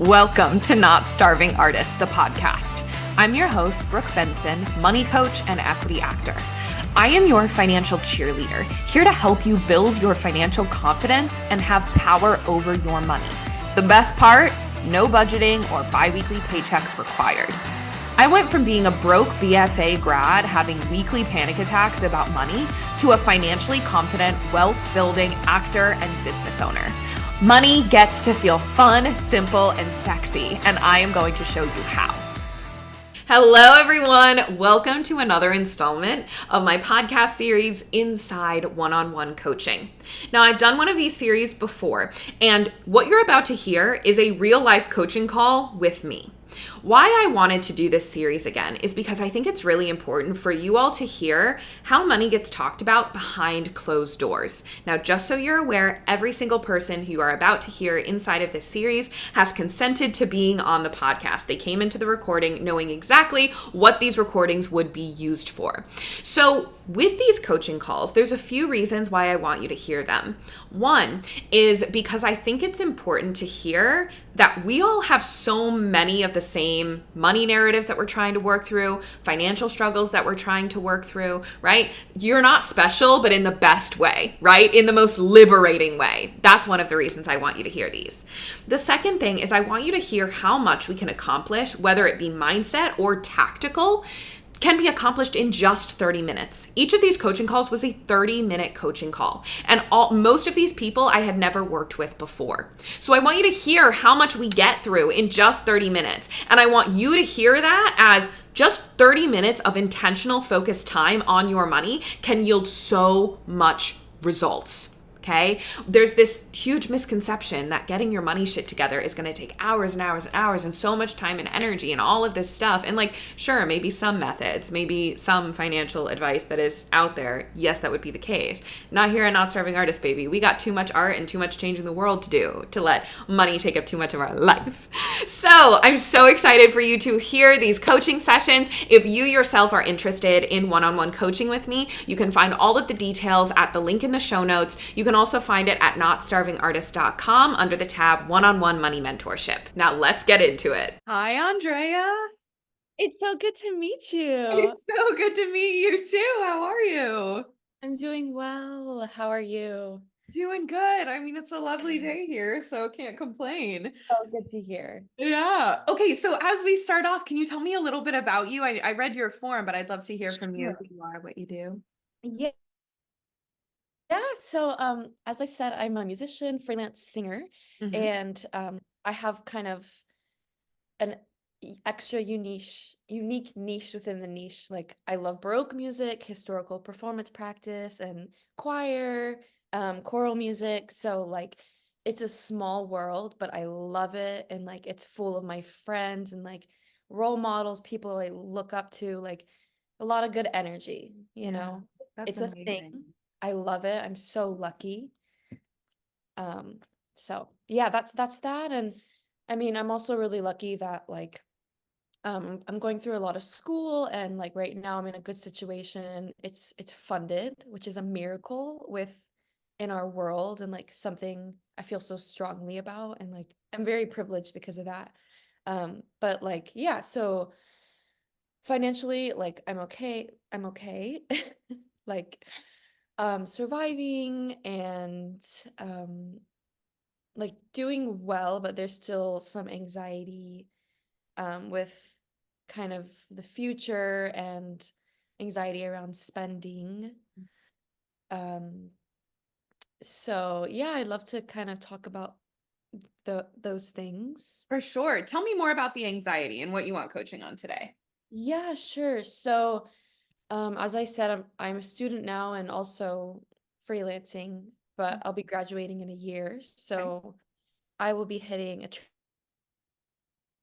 Welcome to Not Starving Artist, the podcast. I'm your host, Brooke Benson, money coach and equity actor. I am your financial cheerleader, here to help you build your financial confidence and have power over your money. The best part, no budgeting or bi-weekly paychecks required. I went from being a broke BFA grad having weekly panic attacks about money to a financially confident, wealth-building actor and business owner. Money gets to feel fun, simple, and sexy, and I am going to show you how. Hello, everyone. Welcome to another installment of my podcast series, Inside One-on-One Coaching. Now, I've done one of these series before, and what you're about to hear is a real-life coaching call with me. Why I wanted to do this series again is because I think it's really important for you all to hear how money gets talked about behind closed doors. Now, just so you're aware, every single person who you are about to hear inside of this series has consented to being on the podcast. They came into the recording knowing exactly what these recordings would be used for. So with these coaching calls, there's a few reasons why I want you to hear them. One is because I think it's important to hear that we all have so many of the same money narratives that we're trying to work through, financial struggles that we're trying to work through, right? You're not special, but in the best way, right? In the most liberating way. That's one of the reasons I want you to hear these. The second thing is I want you to hear how much we can accomplish, whether it be mindset or tactical, can be accomplished in just 30 minutes. Each of these coaching calls was a 30-minute coaching call. And most of these people I had never worked with before. So I want you to hear how much we get through in just 30 minutes. And I want you to hear that as just 30 minutes of intentional focused time on your money can yield so much results. Okay? There's this huge misconception that getting your money shit together is going to take hours and hours and hours and so much time and energy and all of this stuff. And sure, maybe some methods, maybe some financial advice that is out there. Yes, that would be the case. Not here at Not Starving Artist, baby. We got too much art and too much change in the world to do to let money take up too much of our life. So I'm so excited for you to hear these coaching sessions. If you yourself are interested in one-on-one coaching with me, you can find all of the details at the link in the show notes. You can also find it at notstarvingartist.com under the tab One-on-One Money Mentorship. Now let's get into it. Hi, Andrea. It's so good to meet you. It's so good to meet you too. How are you? I'm doing well. How are you? Doing good. I mean, it's a lovely day here, so can't complain. Oh, good to hear. Yeah. Okay, so as we start off, can you tell me a little bit about you? I read your form, but I'd love to hear from you Sure. who you are, what you do. Yeah. So as I said, I'm a musician, freelance singer, Mm-hmm. and I have kind of an extra unique niche within the niche. Like I love Baroque music, historical performance practice, and choir, choral music. So it's a small world, but I love it, and it's full of my friends and role models, people I look up to, like a lot of good energy, you Yeah, know. that's It's a thing. amazing. I love it. I'm so lucky. Um, so yeah, that's that. And I mean, I'm also really lucky that I'm going through a lot of school, and right now I'm in a good situation. It's funded, which is a miracle with in our world, and something I feel so strongly about, and I'm very privileged because of that. But yeah, so financially, I'm okay. I'm okay. like surviving and doing well, but there's still some anxiety with kind of the future and anxiety around spending. Um, so yeah, I'd love to kind of talk about those things. For sure. Tell me more about the anxiety and what you want coaching on today. Yeah, sure. So, as I said, I'm a student now and also freelancing, but I'll be graduating in a year. Okay. So I will be hitting a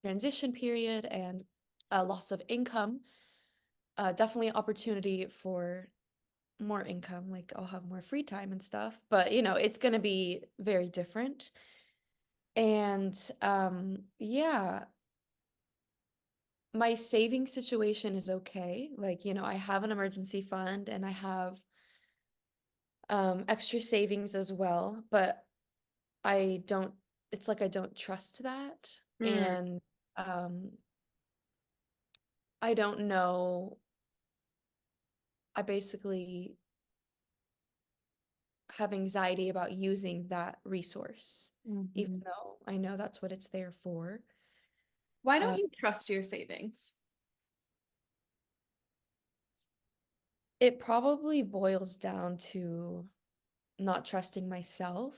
transition period and a loss of income. Definitely opportunity for more income, like I'll have more free time and stuff, but it's going to be very different. And yeah, my saving situation is okay. I have an emergency fund and I have extra savings as well, but I don't it's like I don't trust that. Mm, And um I don't know. I basically have anxiety about using that resource, even mhm. though I know that's what it's there for. Why don't Uh, you trust your savings? it probably boils down to not trusting myself,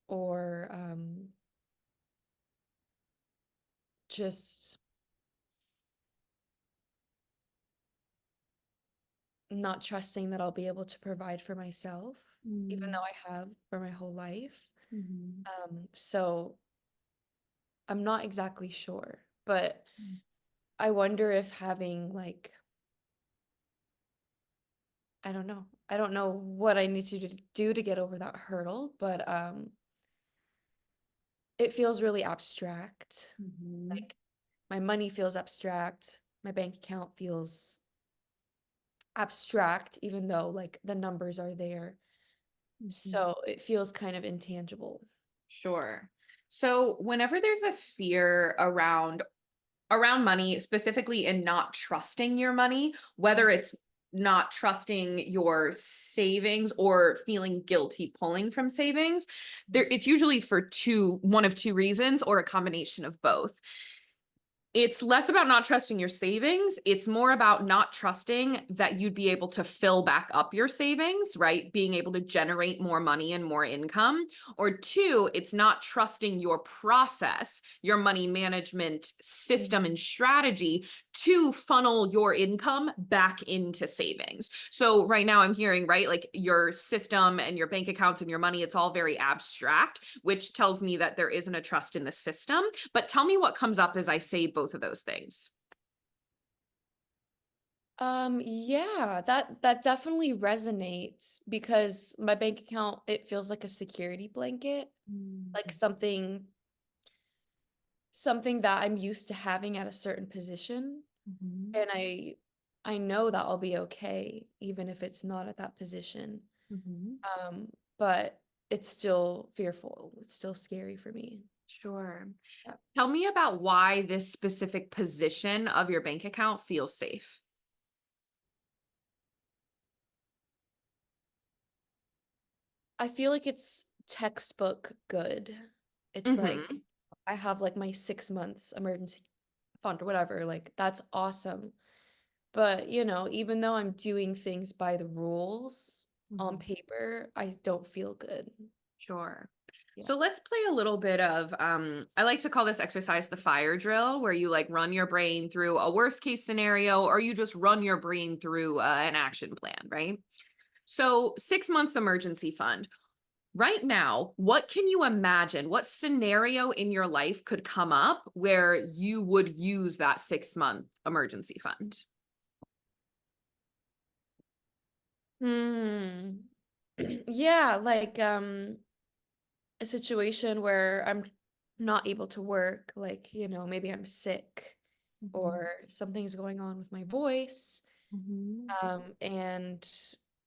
or just not trusting that I'll be able to provide for myself, even though Mm, I have for my whole life. mhm. So I'm not exactly sure, but I wonder if having like, I don't know. I don't know what I need to do to get over that hurdle, but it feels really abstract. Mhm. Like my money feels abstract, my bank account feels abstract, even though like the numbers are there. Mhm. So it feels kind of intangible. Sure. So whenever there's a fear around money, specifically in not trusting your money, whether it's not trusting your savings or feeling guilty pulling from savings, it's usually for one of two reasons or a combination of both. It's less about not trusting your savings. It's more about not trusting that you'd be able to fill back up your savings, right? Being able to generate more money and more income. Or two, it's not trusting your process, your money management system and strategy to funnel your income back into savings. So right now I'm hearing, right, like your system and your bank accounts and your money, it's all very abstract, which tells me that there isn't a trust in the system. But tell me what comes up as I say both of those things. Yeah, that definitely resonates because my bank account, it feels like a security blanket, like something that I'm used to having at a certain position. Mhm, And I know that I'll be okay, even if it's not at that position. mhm. But it's still fearful. It's still scary for me. Sure. Yeah. Tell me about why this specific position of your bank account feels safe. I feel like it's textbook good. It's like Hmm. I have like my 6 months emergency fund or whatever. Like that's awesome. But, even though I'm doing things by the rules on Hmm. paper, I don't feel good. Sure. Yeah. So let's play a little bit of I like to call this exercise the fire drill, where you like run your brain through a worst case scenario, or you just run your brain through an action plan, right? So 6 months emergency fund. Right now, what can you imagine? What scenario in your life could come up where you would use that 6 month emergency fund? Hmm. Yeah, like a situation where I'm not able to work, like, maybe I'm sick Mhm, or something's going on with my voice. mhm, And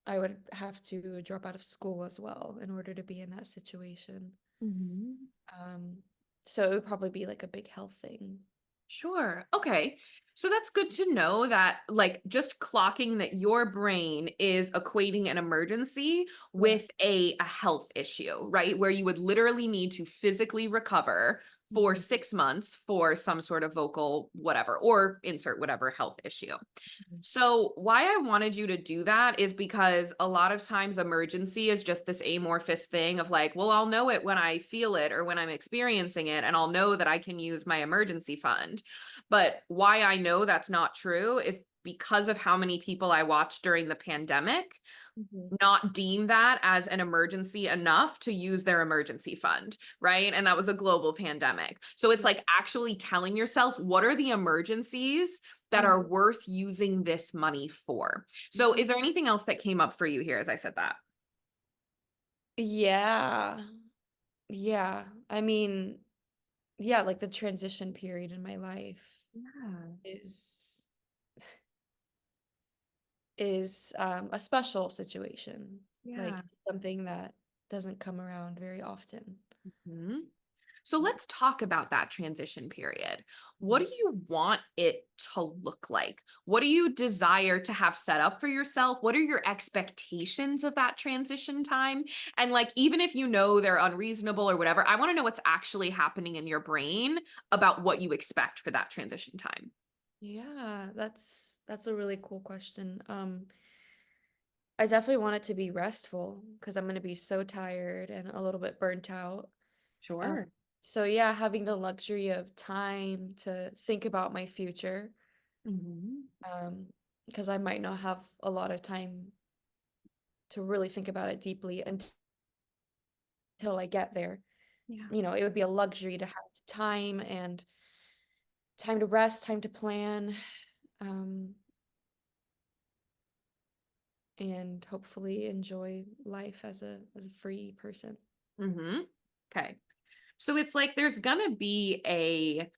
I would have to drop out of school as well in order to be in that situation. mhm. Um, so it would probably be like a big health thing. Sure. Okay. So that's good to know that, like, just clocking that your brain is equating an emergency Yeah. with a health issue, right? Where you would literally need to physically recover for Mhm. 6 months for some sort of vocal whatever, or insert whatever health issue. Mhm. So, why I wanted you to do that is because a lot of times emergency is just this amorphous thing of like, well, I'll know it when I feel it or when I'm experiencing it, and I'll know that I can use my emergency fund. But why I know that's not true is because of how many people I watched during the pandemic Mhm. not deem that as an emergency enough to use their emergency fund, right? And that was a global pandemic. So it's Yeah. like actually telling yourself what are the emergencies that Mhm. are worth using this money for. So is there anything else that came up for you here as I said that? Yeah. Yeah. I mean, yeah, like the transition period in my life Yeah. is a special situation. Yeah. Like something that doesn't come around very often. Mhm. So let's talk about that transition period. What do you want it to look like? What do you desire to have set up for yourself? What are your expectations of that transition time? And like, even if you know they're unreasonable or whatever, I want to know what's actually happening in your brain about what you expect for that transition time. Yeah, that's a really cool question. I definitely want it to be restful because I'm going to be so tired and a little bit burnt out. Um, Sure. so yeah, having the luxury of time to think about my future, Mhm. because I might not have a lot of time to really think about it deeply until I get there. Yeah. It would be a luxury to have time and time to rest, time to plan, um, and hopefully enjoy life as a free person. Mm-hmm. Okay. So it's like there's gonna be a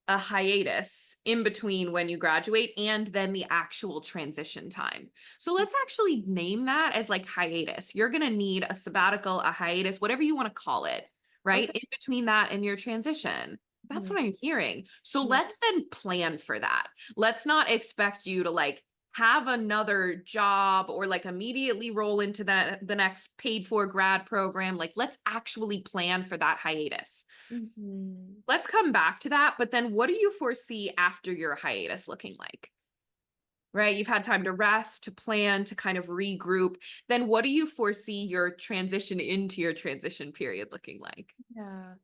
hiatus in between when you graduate and then the actual transition time. So let's actually name that as like hiatus. You're gonna need a sabbatical, a hiatus, whatever you want to call it, right? Okay. In between that and your transition. That's Mhm. what I'm hearing. So Yeah. let's then plan for that. Let's not expect you to like have another job or like immediately roll into the next paid for grad program. Like let's actually plan for that hiatus. Mhm. Let's come back to that, but then what do you foresee after your hiatus looking like? Right? You've had time to rest, to plan, to kind of regroup. Then what do you foresee your transition into your transition period looking like? Yeah.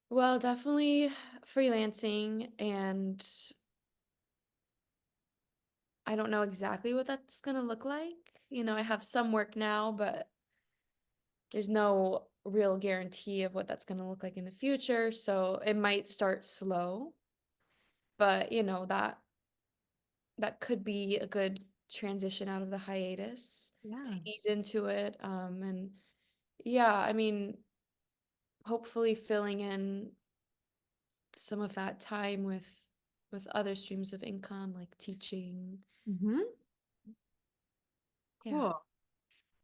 Well, definitely freelancing, and I don't know exactly what that's gonna look like. I have some work now, but there's no real guarantee of what that's gonna look like in the future. So it might start slow, but that could be a good transition out of the hiatus to Yeah. ease into it. And yeah, I mean, hopefully filling in some of that time with other streams of income like teaching. Hmm. Yeah. Cool.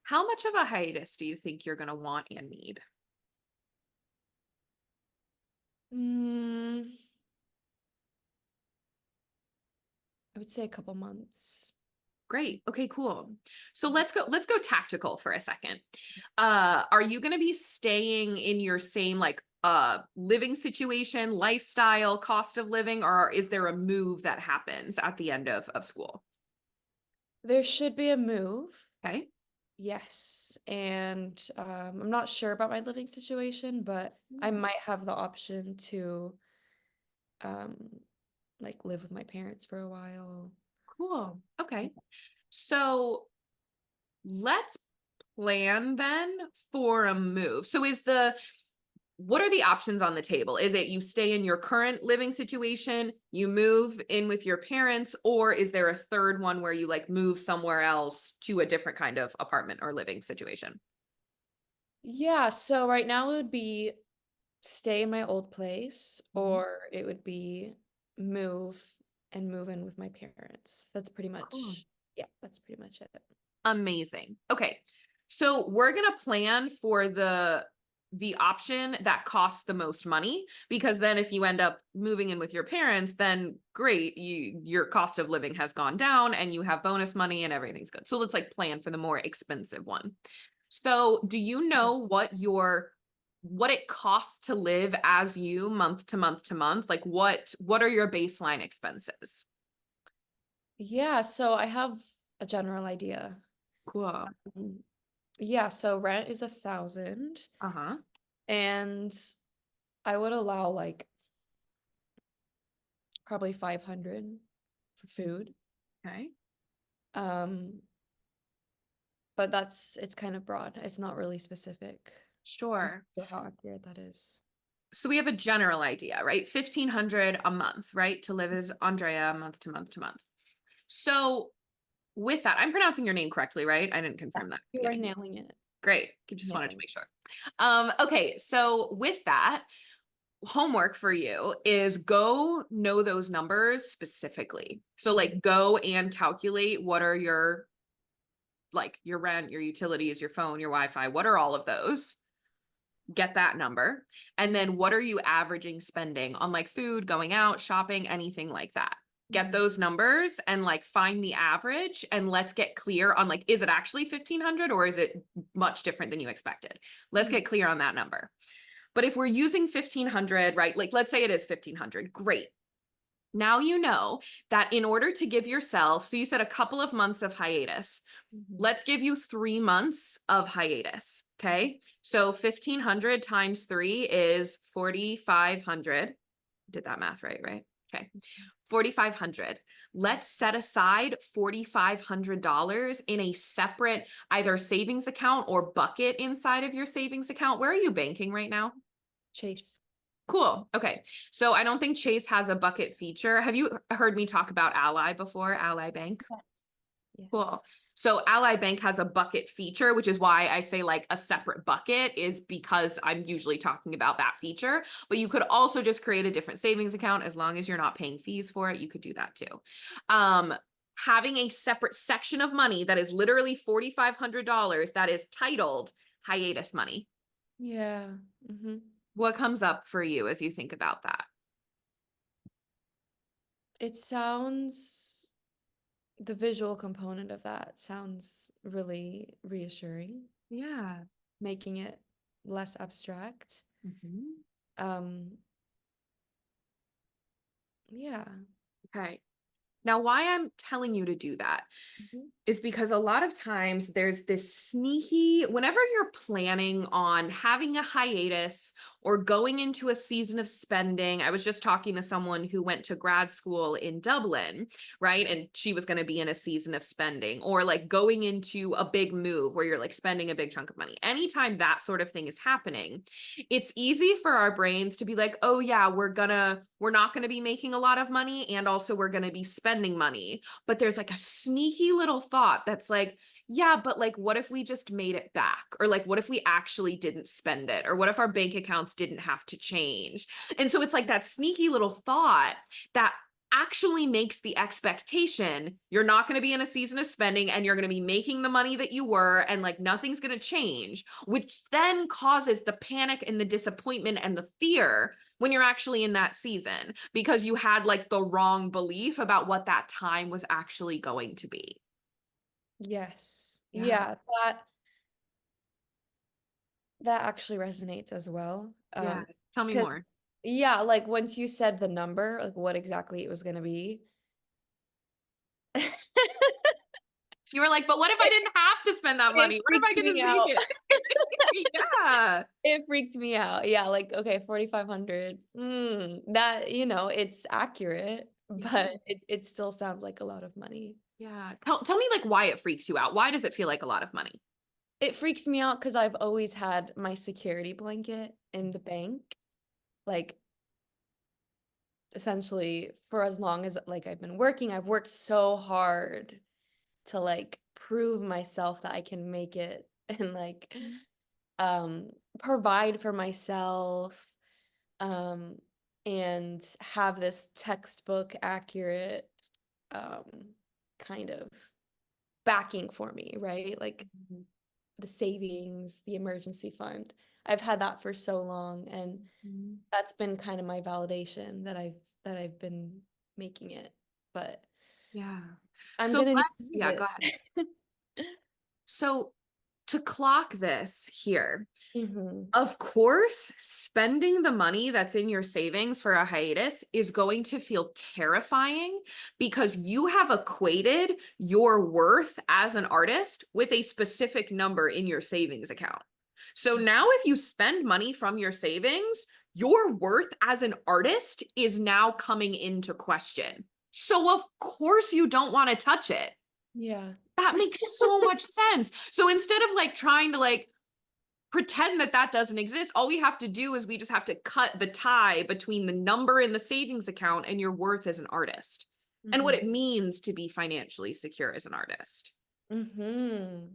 How much of a hiatus do you think you're going to want and need? Mm, I would say a couple months. Great. Okay, cool. So let's go tactical for a second. Are you going to be staying in your same like living situation, lifestyle, cost of living, or is there a move that happens at the end of school? There should be a move. Okay. Yes. And I'm not sure about my living situation, but I might have the option to um like live with my parents for a while. Cool. Okay. So let's plan then for a move. So what are the options on the table? Is it you stay in your current living situation, you move in with your parents, or is there a third one where you like move somewhere else to a different kind of apartment or living situation? Yeah, so right now it would be stay in my old place, Mhm. or it would be move and move in with my parents. Cool. Yeah, that's pretty much it. Amazing. Okay. So we're going to plan for the option that costs the most money because then if you end up moving in with your parents, then great, your cost of living has gone down and you have bonus money and everything's good. So let's like plan for the more expensive one. So do you Okay. know what it costs to live as you month to month to month? Like what are your baseline expenses? Yeah, so I have a general idea. Cool. Mm, Yeah, so rent is 1,000, Uh-huh. and I would allow like probably 500 for food. Okay. Um, but it's kind of broad. It's not really specific. I'm Sure. not sure how accurate that is. So we have a general idea, right? 1,500 a month, right? To live as Andrea month to month to month. So with that, I'm pronouncing your name correctly, right? I didn't confirm that at Yes, the you are beginning. nailing it. Great. Just wanted to Nailing make sure. Okay, so with that, homework for you is go know those numbers specifically. So it. like go and calculate what are your like your rent, your utilities, your phone, your Wi-Fi, what are all of those? get that number. And then what are you averaging spending on like food, going out, shopping, anything like that? Get those numbers and like find the average, and let's get clear on like, is it actually 1,500 or is it much different than you expected? Let's get clear on that number. But if we're using 1,500, right? Like let's say it is 1,500, great. Now you know that in order to give yourself, so you said a couple of months of hiatus, let's give you 3 months of hiatus. Okay. So 1,500 times 3 is 4,500. Did that math right? Right. Okay. 4,500. Let's set aside $4,500 in a separate either savings account or bucket inside of your savings account. Where are you banking right now? Chase. Cool. Okay. So I don't think Chase has a bucket feature. Have you heard me talk about Ally before? Ally Bank? Yes. Cool. So Ally Bank has a bucket feature, which is why I say like a separate bucket, is because I'm usually talking about that feature. But you could also just create a different savings account as long as you're not paying fees for it. You could do that too. Having a separate section of money that is literally $4,500 that is titled hiatus money. Yeah. What comes up for you as you think about that? It sounds, the visual component of that sounds really reassuring, Yeah. making it less abstract. Yeah. Okay. Now, why I'm telling you to do that is because a lot of times there's this sneaky, whenever you're planning on having a hiatus or going into a season of spending. I was just talking to someone who went to grad school in Dublin, right? And she was going to be in a season of spending, or like going into a big move where you're like spending a big chunk of money. Anytime that sort of thing is happening, it's easy for our brains to be like, oh yeah, we're not going to be making a lot of money, and also we're going to be spending money. But there's like a sneaky little thought that's like, yeah, but like, what if we just made it back? Or like, what if we actually didn't spend it? Or what if our bank accounts didn't have to change? And so it's like that sneaky little thought that actually makes the expectation you're not going to be in a season of spending and you're going to be making the money that you were, and like nothing's going to change, which then causes the panic and the disappointment and the fear when you're actually in that season, because you had like the wrong belief about what that time was actually going to be. Yes. Yeah. Yeah, that actually resonates as well. Yeah. Tell me more. Yeah, like once you said the number, like what exactly it was gonna be. You were like, but what if I didn't have to spend that money? What if I could just make it? Yeah. It freaked me out. Yeah, like, okay, 4,500. That, it's accurate, but it still sounds like a lot of money. Yeah. Tell me like why it freaks you out. Why does it feel like a lot of money? It freaks me out because I've always had my security blanket in the bank. Like, essentially, for as long as like I've been working, I've worked so hard to like prove myself that I can make it and like provide for myself and have this textbook accurate kind of backing for me, right? Like the savings, the emergency fund. I've had that for so long, and that's been kind of my validation that I've been making it. But yeah. I'm So gonna need to let's, use yeah, it. go ahead. So to clock this here, of course, spending the money that's in your savings for a hiatus is going to feel terrifying because you have equated your worth as an artist with a specific number in your savings account. So now if you spend money from your savings, your worth as an artist is now coming into question. So of course you don't want to touch it. Yeah. That makes so much sense. So instead of like trying to like pretend that that doesn't exist, all we have to do is we just have to cut the tie between the number in the savings account and your worth as an artist, and what it means to be financially secure as an artist.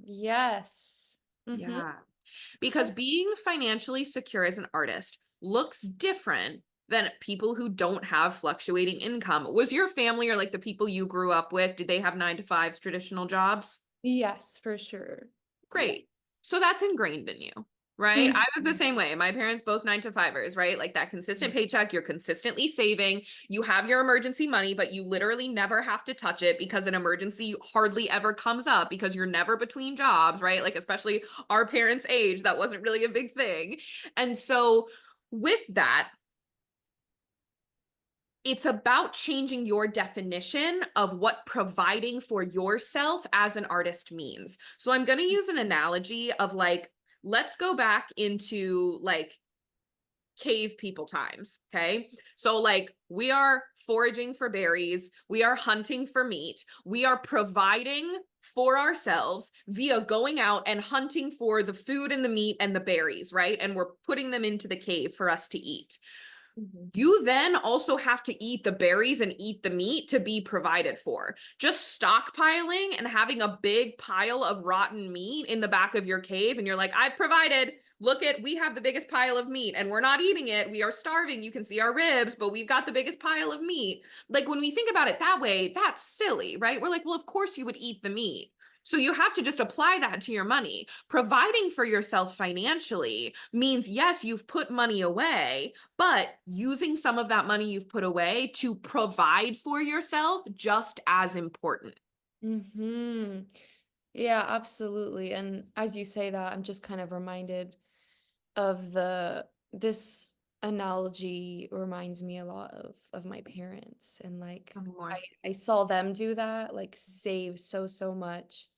Yes. Yeah. Because being financially secure as an artist looks different than people who don't have fluctuating income. Was your family, or like the people you grew up with, did they have 9-to-5s, traditional jobs? Yes, for sure. Great. So that's ingrained in you. right? I was the Mhm. same way. My parents both 9 to 5ers, right? Like that consistent paycheck, you're consistently saving. You have your emergency money, but you literally never have to touch it because an emergency hardly ever comes up because you're never between jobs, right? Like especially our parents' age, that wasn't really a big thing. And so with that, it's about changing your definition of what providing for yourself as an artist means. So I'm going to use an analogy of like, let's go back into like cave people times. Okay. So, like, we are foraging for berries, we are hunting for meat, we are providing for ourselves via going out and hunting for the food and the meat and the berries, right? And we're putting them into the cave for us to eat. Mhm. You then also have to eat the berries and eat the meat to be provided for. Just stockpiling and having a big pile of rotten meat in the back of your cave, and you're like, I've provided. Look at, we have the biggest pile of meat and we're not eating it. We are starving. You can see our ribs, but we've got the biggest pile of meat. Like when we think about it that way, that's silly, right? We're like, well, of course you would eat the meat. So you have to just apply that to your money. Providing for yourself financially means, yes, you've put money away, but using some of that money you've put away to provide for yourself just as important. Mhm. Yeah, absolutely. And as you say that, I'm just kind of reminded of this analogy reminds me a lot of my parents, and like Tell me I more. I saw them do that, like save so much.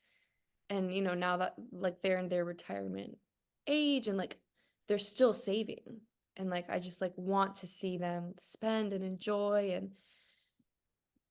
And now that like they're in their retirement age, and like they're still saving, and like I just like want to see them spend and enjoy. And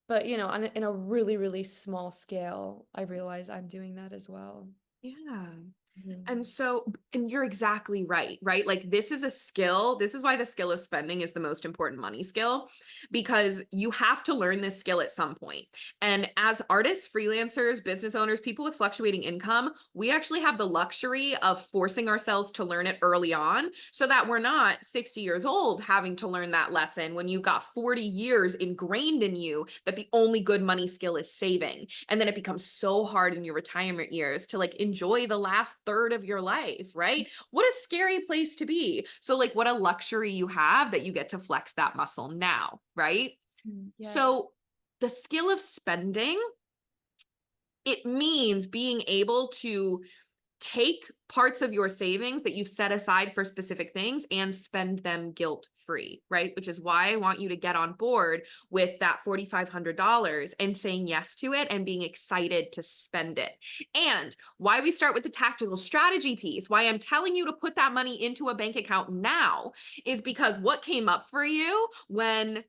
but in a really really small scale, I realize I'm doing that as well. Yeah. Mhm. And so, and you're exactly right, right? Like this is a skill. This is why the skill of spending is the most important money skill, because you have to learn this skill at some point. And as artists, freelancers, business owners, people with fluctuating income, we actually have the luxury of forcing ourselves to learn it early on so that we're not 60 years old having to learn that lesson when you've got 40 years ingrained in you that the only good money skill is saving. And then it becomes so hard in your retirement years to like enjoy the last third of your life, right? What a scary place to be. So, like, what a luxury you have that you get to flex that muscle now, right? Yes. So, the skill of spending, it means being able to take parts of your savings that you've set aside for specific things and spend them guilt free, right? Which is why I want you to get on board with that $4,500 and saying yes to it and being excited to spend it. And why we start with the tactical strategy piece, why I'm telling you to put that money into a bank account now is because what came up for you when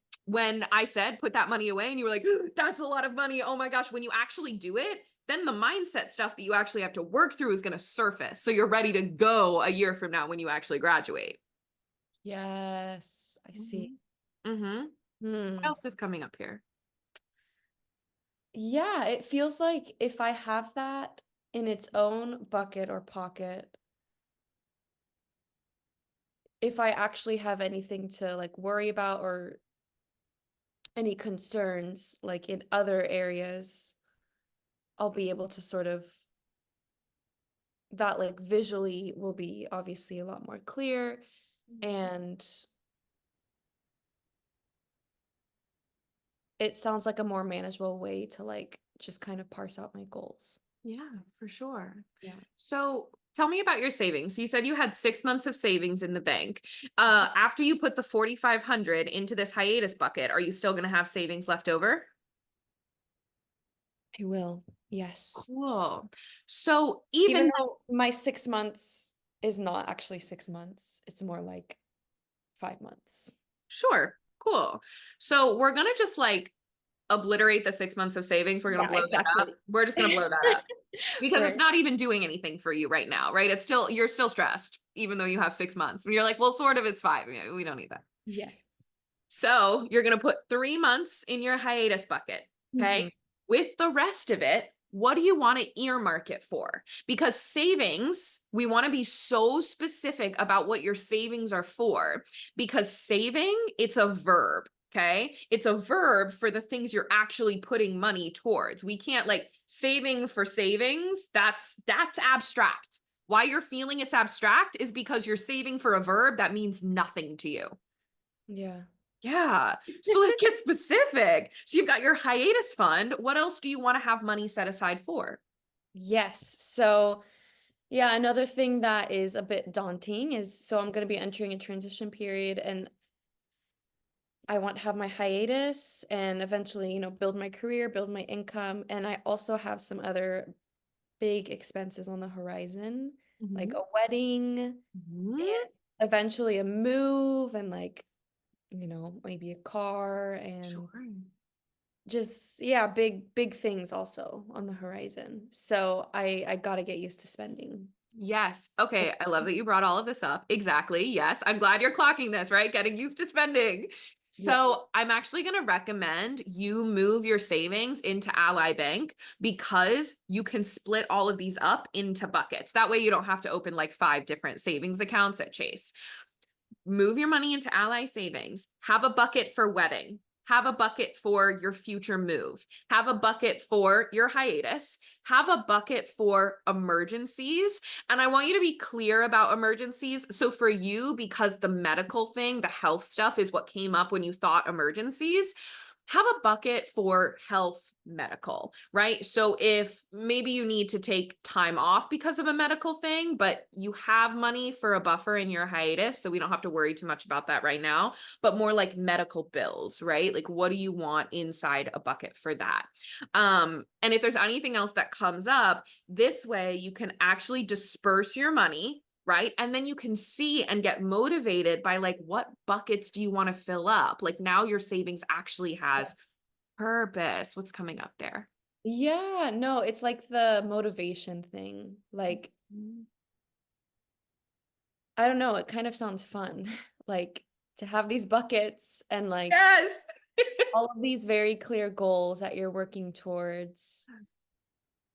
I said put that money away and you were like, that's a lot of money. Oh my gosh, when you actually do it, then the mindset stuff that you actually have to work through is going to surface. So you're ready to go a year from now when you actually graduate. Yes, I see. Mm-hmm. Mm-hmm. What Hmm. else is coming up here? Yeah, it feels like if I have that in its own bucket or pocket, if I actually have anything to like worry about or any concerns like in other areas, I'll be able to sort of that like visually will be obviously a lot more clear, and it sounds like a more manageable way to like just kind of parse out my goals. Yeah, for sure. Yeah. So tell me about your savings. You said you had 6 months of savings in the bank. After you put the 4,500 into this hiatus bucket, are you still going to have savings left over? I will. Yes. Cool. So Even even though my 6 months is not actually 6 months, it's more like 5 months. sure, cool. So we're gonna just like obliterate the 6 months of savings. We're gonna Yeah, blow that up. exactly. We're just gonna blow that up because it's Right. not even doing anything for you right now, right? It's still, you're still stressed, even though you have 6 months. And you're like, well, sort of, it's 5. We don't need that. Yes. So you're going to put 3 months in your hiatus bucket. Okay. Mhm. With the rest of it, what do you want to earmark it for? Because savings, we want to be so specific about what your savings are for, because saving, it's a verb. Okay. It's a verb for the things you're actually putting money towards. We can't like saving for savings. That's abstract. Why you're feeling it's abstract is because you're saving for a verb that means nothing to you. Yeah. Yeah. So let's get specific. So you've got your hiatus fund. What else do you want to have money set aside for? Yes. So, yeah, another thing that is a bit daunting is so I'm going to be entering a transition period and I want to have my hiatus and eventually, build my career, build my income. And I also have some other big expenses on the horizon, like Mhm. a wedding Mhm. and eventually a move and like, maybe a car and Sure. just yeah, big things also on the horizon. So I got to get used to spending. Yes. Okay. I love that you brought all of this up. Exactly. Yes. I'm glad you're clocking this, right? Getting used to spending. Yeah. So I'm actually going to recommend you move your savings into Ally Bank because you can split all of these up into buckets. That way you don't have to open like 5 different savings accounts at Chase. Move your money into Ally Savings. Have a bucket for wedding. Have a bucket for your future move. Have a bucket for your hiatus. Have a bucket for emergencies. And I want you to be clear about emergencies. So for you, because the medical thing, the health stuff is what came up when you thought emergencies, have a bucket for health medical, right? So if maybe you need to take time off because of a medical thing, but you have money for a buffer in your hiatus, so we don't have to worry too much about that right now, but more like medical bills, right? Like what do you want inside a bucket for that? And if there's anything else that comes up, this way you can actually disperse your money, right? And then you can see and get motivated by like, what buckets do you want to fill up? Like now your savings actually has purpose. What's coming up there? Yeah, no, it's like the motivation thing. Like, Mhm. I don't know, it kind of sounds fun. Like to have these buckets and like Yes. all of these very clear goals that you're working towards.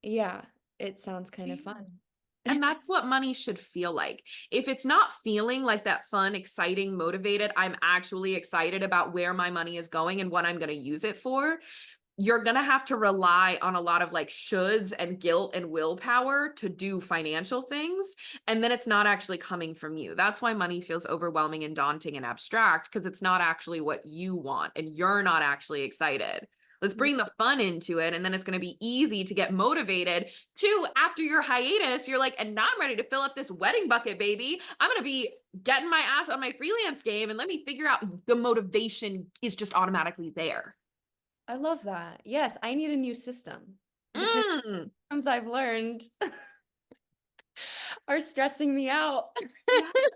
Yeah, it sounds kind of fun. And that's what money should feel like. If it's not feeling like that fun, exciting, motivated, I'm actually excited about where my money is going and what I'm going to use it for, you're going to have to rely on a lot of like shoulds and guilt and willpower to do financial things. And then it's not actually coming from you. That's why money feels overwhelming and daunting and abstract because it's not actually what you want and you're not actually excited. Let's bring the fun into it. And then it's going to be easy to get motivated to after your hiatus. You're like, and now I'm ready to fill up this wedding bucket, baby. I'm going to be getting my ass on my freelance game and let me figure out the motivation is just automatically there. I love that. Yes, I need a new system because Mm, systems I've learned are stressing me out.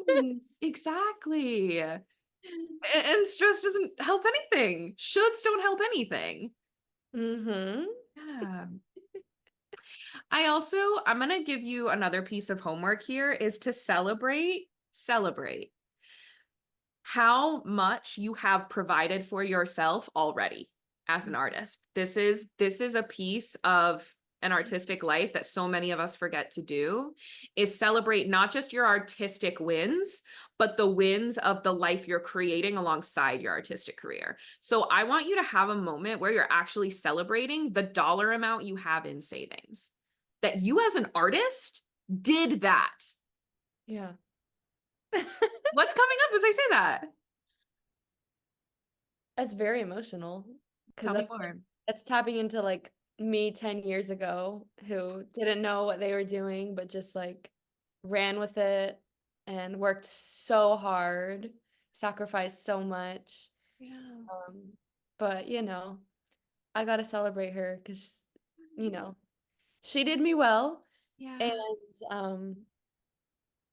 yes, exactly. And stress doesn't help anything. Shoulds don't help anything. Mm-hmm. Yeah. I'm going to give you another piece of homework here is to celebrate how much you have provided for yourself already as an artist. This is a piece of an artistic life that so many of us forget to do is celebrate not just your artistic wins, but the wins of the life you're creating alongside your artistic career. So I want you to have a moment where you're actually celebrating the dollar amount you have in savings. That you as an artist did that. Yeah. What's coming up as I say that? That's very emotional because Tell me that's more. that's tapping into like me 10 years ago who didn't know what they were doing, but just like ran with it and worked so hard, sacrificed so much. Yeah. Um, but I gotta celebrate her because, you know, she did me well. And Yeah.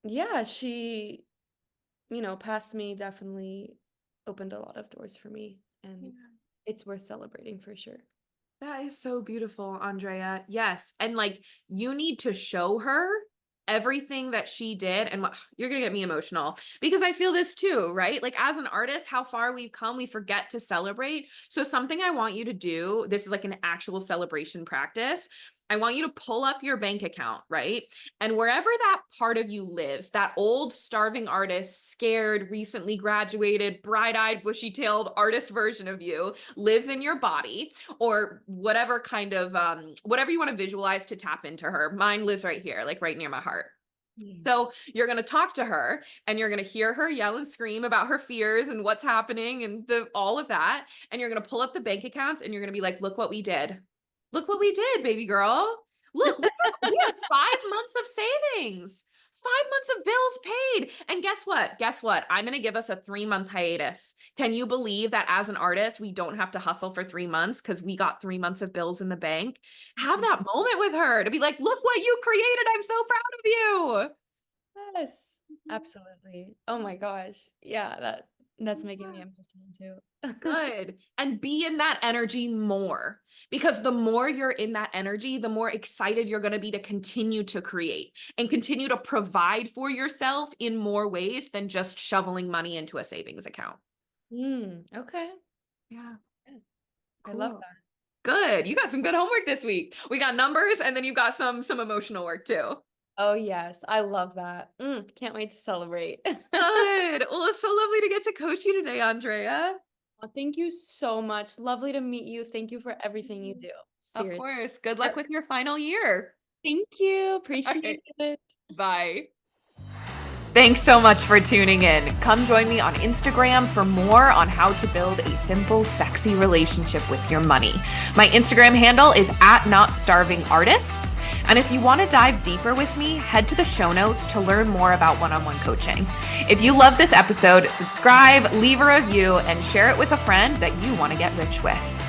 yeah, she, past me definitely opened a lot of doors for me. And Yeah. it's worth celebrating for sure. That is so beautiful, Andrea. Yes. And like you need to show her everything that she did. And what you're going to get me emotional because I feel this too, right? Like as an artist, how far we've come, we forget to celebrate. So, something I want you to do, this is like an actual celebration practice. I want you to pull up your bank account, right? And wherever that part of you lives, that old starving artist, scared, recently graduated, bright eyed, bushy tailed artist version of you lives in your body or whatever kind of whatever you want to visualize to tap into her. Mine lives right here, like right near my heart. So you're going to talk to her and you're going to hear her yell and scream about her fears and what's happening and all of that. And you're going to pull up the bank accounts and you're going to be like, look what we did. Look what we did, baby girl. Look, we have 5 months of savings, 5 months of bills paid. And guess what? Guess what? I'm going to give us a 3-month hiatus. Can you believe that as an artist, we don't have to hustle for 3 months because we got 3 months of bills in the bank? Have that moment with her to be like, look what you created. I'm so proud of you. Yes, absolutely. Oh my gosh. Yeah, that's making me emotional too. Good. And be in that energy more, because the more you're in that energy, the more excited you're going to be to continue to create and continue to provide for yourself in more ways than just shoveling money into a savings account. Okay. Yeah. I love Cool. that. Good. You got some good homework this week. We got numbers and then you've got some emotional work too. Oh yes, I love that. Can't wait to celebrate. Good. Well, it's so lovely to get to coach you today, Andrea. Well, thank you so much. Lovely to meet you. Thank you for everything you do. Of Seriously. course. Good luck with your final year. Thank you. Appreciate Okay. it. Bye. Thanks so much for tuning in. Come join me on Instagram for more on how to build a simple, sexy relationship with your money. My Instagram handle is @NotStarvingArtists. And if you want to dive deeper with me, head to the show notes to learn more about one-on-one coaching. If you love this episode, subscribe, leave a review, and share it with a friend that you want to get rich with.